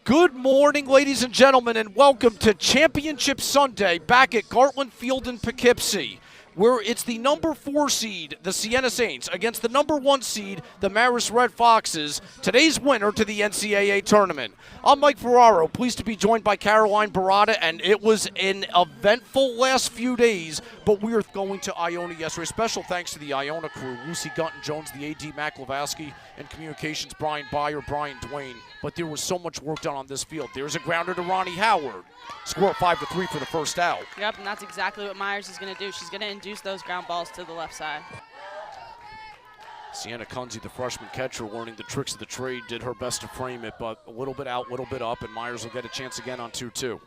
Good morning, ladies and gentlemen, and welcome to Championship Sunday back at Gartland Field in Poughkeepsie, where it's the number 4 seed, the Siena Saints, against the number 1 seed, the Marist Red Foxes, today's winner to the NCAA tournament. I'm Mike Ferraro, pleased to be joined by Caroline Barada, and it was an eventful last few days, but we are going to Iona yesterday. Special thanks to the Iona crew, Lucy Gunton-Jones, the AD, Mac Levowski, and communications, Brian Byer, Brian Dwayne. But there was so much work done on this field. There's a grounder to Ronnie Howard. Score 5-3 for the first out. Yep, and that's exactly what Myers is going to do. She's going to induce those ground balls to the left side. Sienna Kunze, the freshman catcher, learning the tricks of the trade, did her best to frame it, but a little bit out, a little bit up, and Myers will get a chance again on 2-2.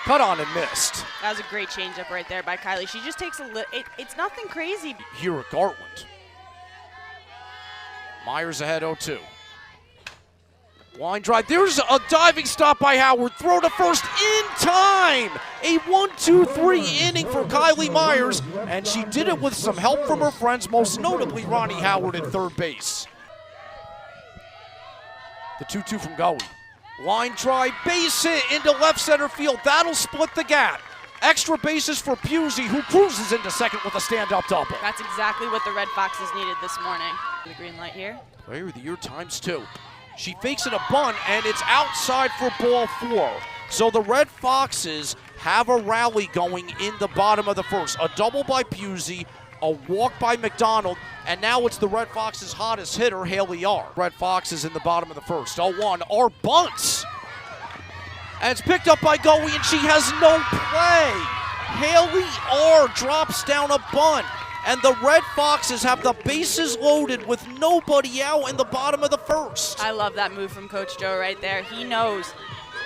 Cut on and missed. That was a great changeup right there by Kylie. She just takes a little, it's nothing crazy. Here at Gartland. Myers ahead 0-2. Line drive, there's a diving stop by Howard, throw to first in time. A 1-2-3 inning for Kylie Myers, and she did it with some help from her friends, most notably Ronnie Howard at third base. The 2-2 from Gowie. Line drive, base hit into left center field, that'll split the gap. Extra bases for Pusey, who cruises into second with a stand-up double. That's exactly what the Red Foxes needed this morning. The green light here. Player of the year ×2. She fakes it a bunt, and it's outside for ball 4. So the Red Foxes have a rally going in the bottom of the first. A double by Pusey, a walk by McDonald, and now it's the Red Foxes' hottest hitter, Haley R. Red Foxes in the bottom of the first. 0-1, R bunts. And it's picked up by Gowie, and she has no play. Haley R drops down a bunt. And the Red Foxes have the bases loaded with nobody out in the bottom of the first. I love that move from Coach Joe right there. He knows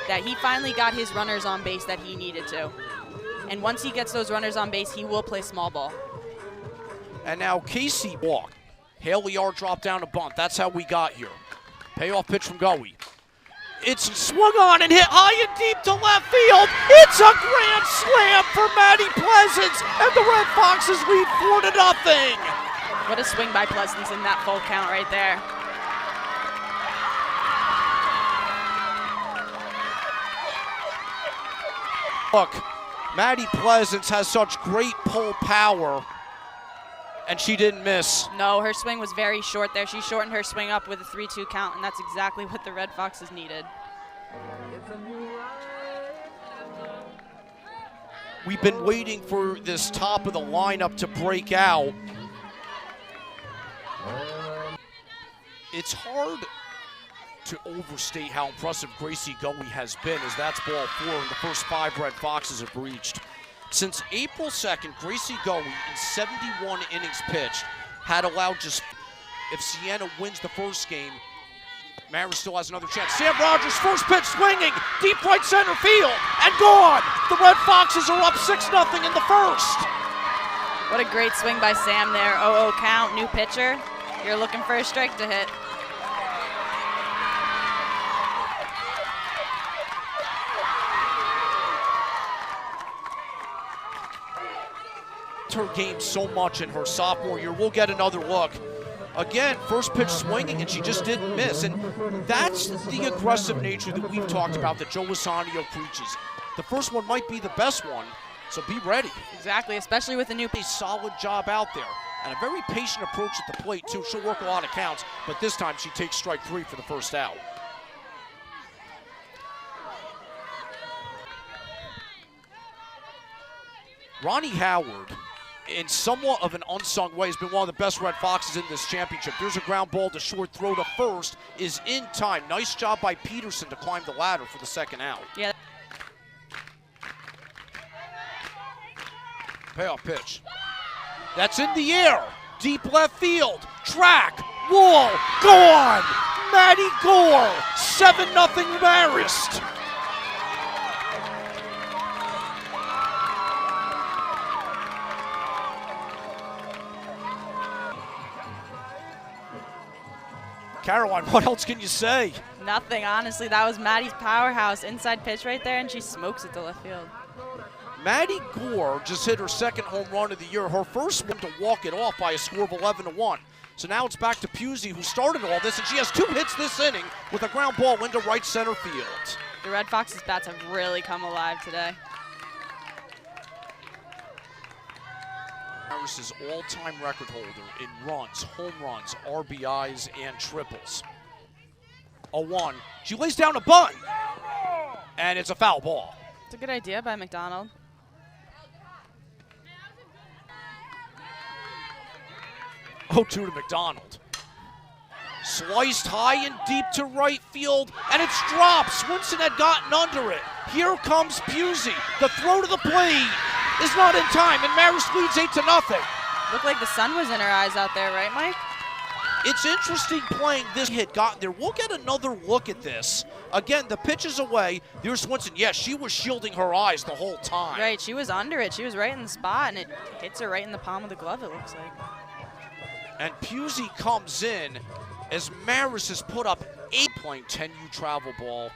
that he finally got his runners on base that he needed to. And once he gets those runners on base, he will play small ball. And now Casey walked. Haley R dropped down a bunt. That's how we got here. Payoff pitch from Gowie. It's swung on and hit high and deep to left field. It's a grand slam for Maddie Pleasance, and the Red Foxes lead 4-0. What a swing by Pleasance in that full count right there. Look, Maddie Pleasance has such great pull power, and she didn't miss. No, her swing was very short there. She shortened her swing up with a 3-2 count, and that's exactly what the Red Foxes needed. We've been waiting for this top of the lineup to break out. It's hard to overstate how impressive Gracie Gowie has been, as that's ball 4 and the first 5 Red Foxes have reached. Since April 2nd, Gracie Gowie, in 71 innings pitched, had allowed just, if Siena wins the first game, Marist still has another chance. Sam Rogers, first pitch swinging, deep right center field, and gone! The Red Foxes are up 6-0 in the first. What a great swing by Sam there. 0-0 count, new pitcher. You're looking for a strike to hit. Her game so much in her sophomore year. We'll get another look. Again, first pitch swinging, and she just didn't miss. And that's the aggressive nature that we've talked about that Joe Lisanio preaches. The first one might be the best one, so be ready. Exactly, especially with a new A solid job out there. And a very patient approach at the plate, too. She'll work a lot of counts, but this time she takes strike 3 for the first out. Ronnie Howard, in somewhat of an unsung way, has been one of the best Red Foxes in this championship. There's a ground ball to short, throw to first is in time. Nice job by Peterson to climb the ladder for the second out. Yeah. Payoff pitch. That's in the air. Deep left field. Track. Wall. Gone. Maddie Gore. 7-0 Marist. Caroline, what else can you say? Nothing, honestly. That was Maddie's powerhouse. Inside pitch right there, and she smokes it to left field. Maddie Gore just hit her second home run of the year, her first one to walk it off by a score of 11-1. So now it's back to Pusey, who started all this, and she has 2 hits this inning with a ground ball into right center field. The Red Foxes' bats have really come alive today. Marist's all-time record holder in runs, home runs, RBIs, and triples. 0-1. She lays down a bunt, and it's a foul ball. It's a good idea by McDonald. Oh, 2 to McDonald. Sliced high and deep to right field, and it's dropped. Swinson had gotten under it. Here comes Pusey. The throw to the plate is not in time, and Marist leads 8-0. Looked like the sun was in her eyes out there, right, Mike? It's interesting playing this hit gotten there. We'll get another look at this. Again, the pitch is away. There's Swinson. Yes, she was shielding her eyes the whole time. Right, she was under it. She was right in the spot, and it hits her right in the palm of the glove, it looks like. And Pusey comes in as Marist has put up 8 playing 10U travel ball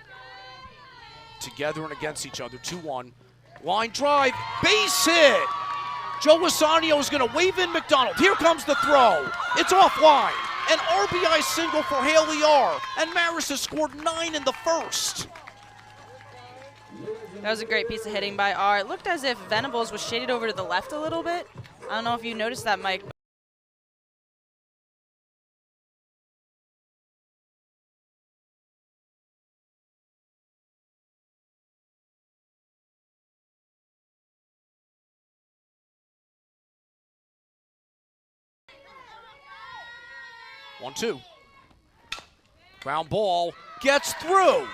together and against each other. 2-1. Line drive, base hit. Joe Wasanio is going to wave in McDonald. Here comes the throw. It's offline. An RBI single for Haley R. And Marist has scored 9 in the first. That was a great piece of hitting by R. It looked as if Venables was shaded over to the left a little bit. I don't know if you noticed that, Mike. 1-2. Ground ball gets through.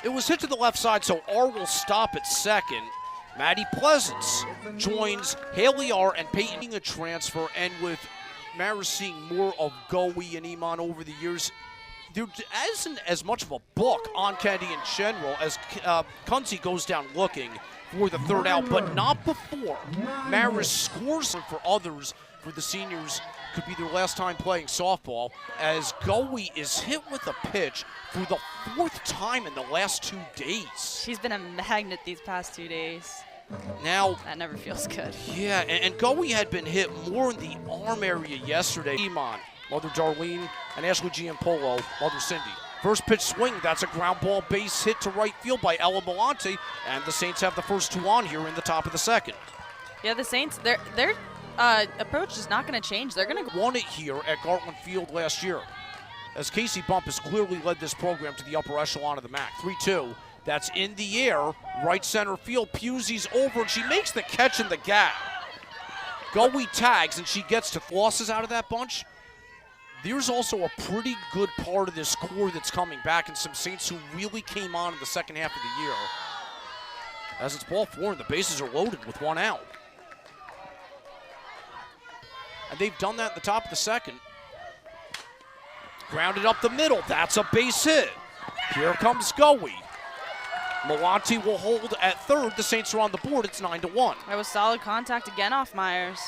It was hit to the left side, so R will stop at second. Maddie Pleasance joins Haley R and Peyton a transfer, and with Marist seeing more of Goey and Iman over the years, there isn't as much of a book on Kennedy in general as Kunze goes down looking for the third out, but not before Marist scores for others. For the seniors, could be their last time playing softball, as Goey is hit with a pitch for the 4th time in the last 2 days. She's been a magnet these past 2 days. Now, that never feels good. Yeah, and Goey had been hit more in the arm area yesterday. Iman, Mother Darlene, and Ashley Giampolo, Mother Cindy. First pitch swing, that's a ground ball base hit to right field by Ella Belmonte, and the Saints have the first 2 on here in the top of the second. Yeah, the Saints, their approach is not going to change. They're going to won it here at Gartland Field last year, as Casey Bump has clearly led this program to the upper echelon of the MAAC. 3-2. That's in the air, right center field. Pusey's over, and she makes the catch in the gap. Goey tags, and she gets to losses out of that bunch. There's also a pretty good part of this core that's coming back, and some Saints who really came on in the second half of the year. As it's ball 4, and the bases are loaded with 1 out. And they've done that at the top of the second. Grounded up the middle. That's a base hit. Here comes Goey. Malonti will hold at third. The Saints are on the board. It's 9-1. That was solid contact again off Myers.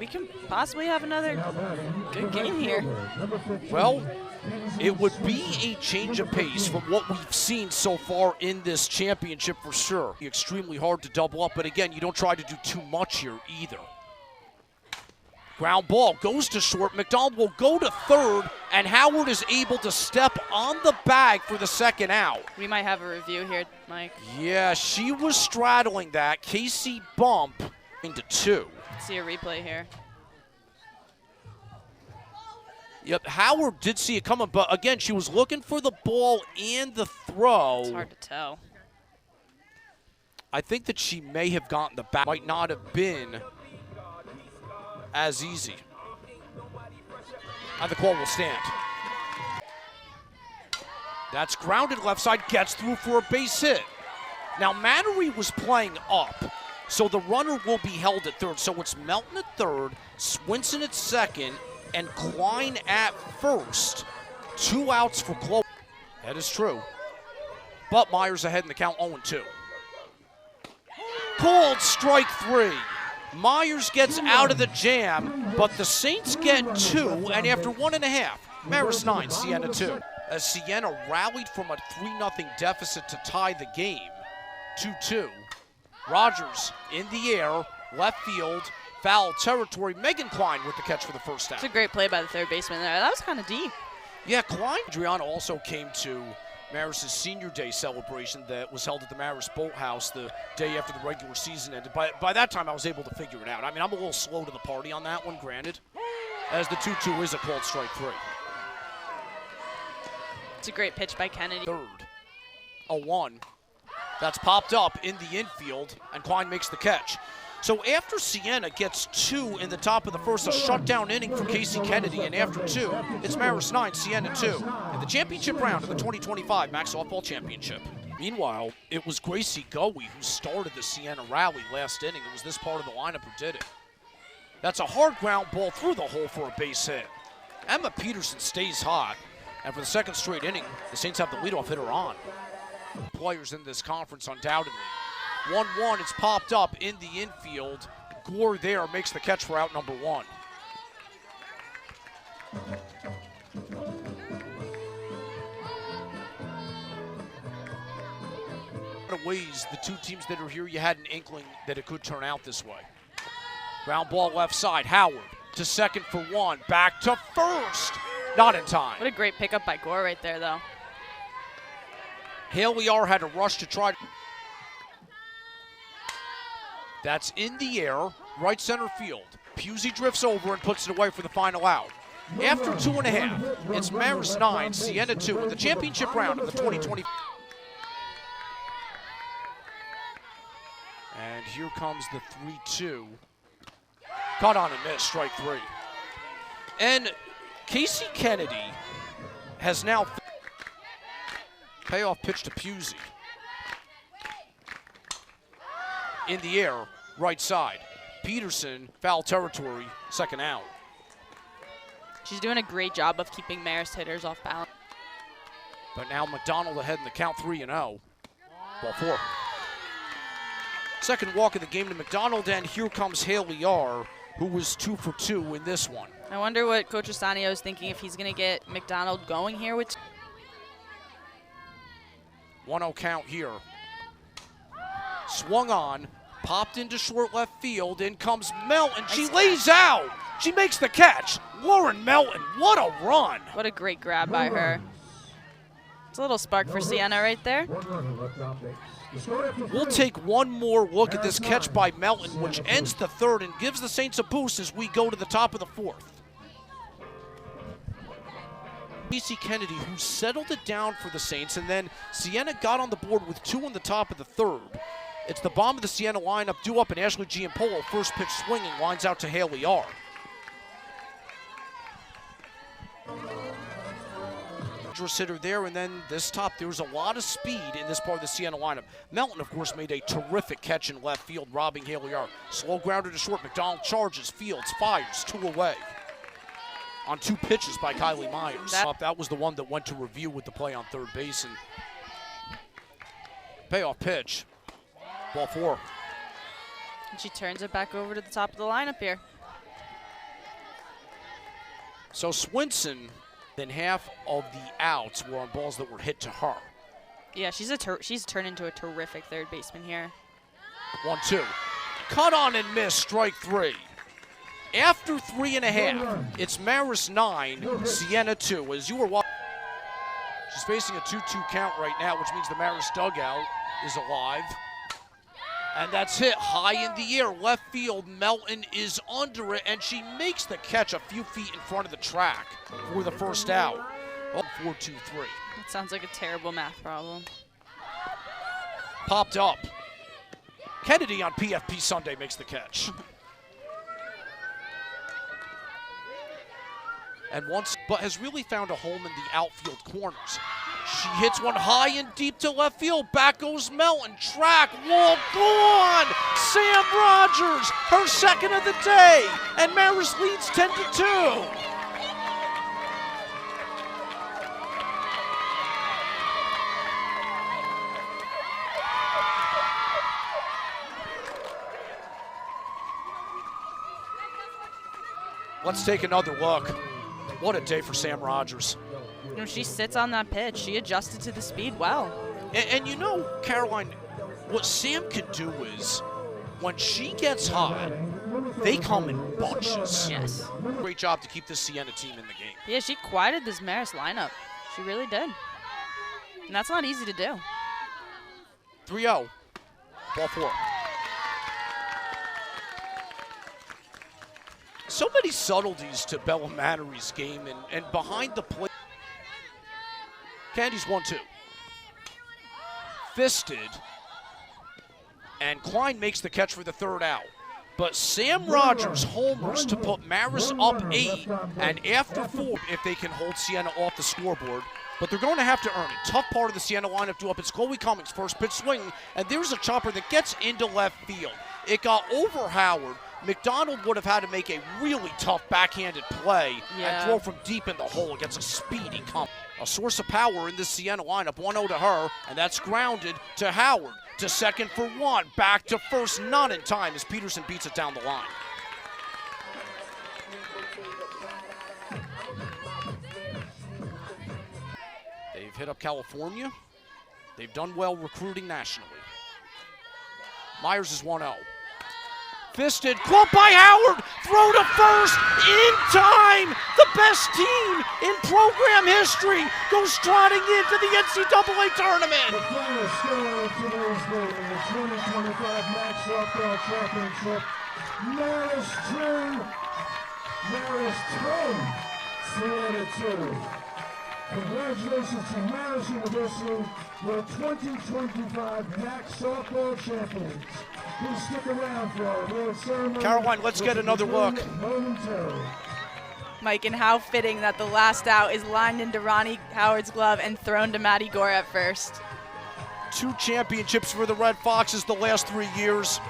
We can possibly have another good game here. Well, it would be a change of pace from what we've seen so far in this championship for sure. Extremely hard to double up, but again, you don't try to do too much here either. Ground ball goes to short. McDonald will go to third, and Howard is able to step on the bag for the second out. We might have a review here, Mike. Yeah, she was straddling that. Casey Bump into 2. Let's see a replay here. Yep, Howard did see it coming, but again, she was looking for the ball and the throw. It's hard to tell. I think that she may have gotten the back. Might not have been as easy. And the call will stand. That's grounded left side, gets through for a base hit. Now Mannery was playing up, so the runner will be held at third. So it's Melton at third, Swinson at second, and Klein at first. 2 outs for Chloe. That is true. But Myers ahead in the count, 0-2. Called strike 3. Myers gets out of the jam, but the Saints get 2, and after 1.5, Marist 9, Siena 2. As Siena rallied from a 3-0 deficit to tie the game, 2-2. Rogers in the air, left field, foul territory. Megan Klein with the catch for the first down. It's a great play by the third baseman there. That was kind of deep. Yeah, Klein. Adriana also came to Marist's Senior Day celebration that was held at the Marist Boathouse the day after the regular season ended. By that time, I was able to figure it out. I mean, I'm a little slow to the party on that one, granted, as the 2-2 is a called strike 3. It's a great pitch by Kennedy. Third, a 1. That's popped up in the infield, and Klein makes the catch. So after Siena gets 2 in the top of the first, a shutdown inning for Casey Kennedy, and after 2, it's Marist 9, Siena 2, in the championship round of the 2025 MAAC Softball Championship. Meanwhile, it was Gracie Goey who started the Siena rally last inning. It was this part of the lineup who did it. That's a hard ground ball through the hole for a base hit. Emma Peterson stays hot, and for the second straight inning, the Saints have the leadoff hitter on. Players in this conference, undoubtedly. 1-1, it's popped up in the infield. Gore there makes the catch for out number 1. In ways, the two teams that are here, you had an inkling that it could turn out this way. Ground ball left side, Howard to second for 1, back to first. Not in time. What a great pickup by Gore right there, though. Haley R had to rush to try. That's in the air, right center field. Pusey drifts over and puts it away for the final out. After 2.5, it's Marist 9, Siena 2 in the championship round of the 2020. And here comes the 3-2. Caught on and missed, strike 3. And Casey Kennedy has now payoff pitch to Pusey. In the air, right side. Peterson, foul territory, second out. She's doing a great job of keeping Marist hitters off balance. But now McDonald ahead in the count 3-0. Ball 4. Second walk of the game to McDonald, and here comes Haley R., who was 2 for 2 in this one. I wonder what Coach Asanio is thinking if he's going to get McDonald going here with 1-0 count here. Swung on, popped into short left field, in comes Melton. She lays out. She makes the catch. Lauren Melton, what a run. What a great grab by her. It's a little spark for Siena right there. We'll take one more look at this catch by Melton, which ends the third and gives the Saints a boost as we go to the top of the fourth. Casey Kennedy, who settled it down for the Saints, and then Siena got on the board with 2 in the top of the third. It's the bomb of the Siena lineup, due up, and Ashley Giampolo, first pitch swinging, lines out to Haley R. Hitter there, and then this top, there's a lot of speed in this part of the Siena lineup. Melton, of course, made a terrific catch in left field, robbing Haley R. Slow grounder to short. McDonald charges, fields, fires, 2 away on 2 pitches by Kylie Myers. That was the one that went to review with the play on third base, and payoff pitch. Ball 4. And she turns it back over to the top of the lineup here. So Swinson, then half of the outs were on balls that were hit to her. Yeah, she's turned into a terrific third baseman here. 1-2. Cut on and miss, strike 3. After 3.5, it's Marist 9, Siena 2. As you were watching, she's facing a 2-2 count right now, which means the Marist dugout is alive. And that's hit high in the air, left field. Melton is under it, and she makes the catch a few feet in front of the track for the first out. 4-2-3. That sounds like a terrible math problem. Popped up. Kennedy on PFP Sunday makes the catch. And but has really found a home in the outfield corners. She hits one high and deep to left field. Back goes Melton. Track, wall, gone! Sam Rogers, her second of the day. And Marist leads 10-2. Let's take another look. What a day for Sam Rogers. You know, she sits on that pitch. She adjusted to the speed well. And you know, Caroline, what Sam can do is, when she gets hot, they come in bunches. Yes. Great job to keep this Siena team in the game. Yeah, she quieted this Marist lineup. She really did. And that's not easy to do. 3-0. Ball 4. So many subtleties to Bella Mannery's game and behind the plate. Candy's 1-2. Fisted. And Klein makes the catch for the third out. But Sam Rogers homers to put Marist up 8, and after 4, if they can hold Siena off the scoreboard. But they're going to have to earn it. Tough part of the Siena lineup to up. It's Chloe Cummings, first pitch swinging, and there's a chopper that gets into left field. It got over Howard. McDonald would have had to make a really tough backhanded play and throw from deep in the hole against a speedy Cummings. A source of power in this Siena lineup, 1-0 to her, and that's grounded to Howard. To second for 1, back to first, not in time as Peterson beats it down the line. They've hit up California. They've done well recruiting nationally. Myers is 1-0. Fisted, caught by Howard, throw to first, in time! The best team in program history goes trotting into the NCAA tournament! The final score of today's game in the 2025 MAAC Softball Championship, Marist 2, Marist 10, Siena 2. Congratulations to Marist University, your 2025 MAAC Softball Champions. Please stick around for our award ceremony. Caroline, let's get another look. Mike, and how fitting that the last out is lined into Ronnie Howard's glove and thrown to Maddie Gore at first. 2 championships for the Red Foxes the last 3 years.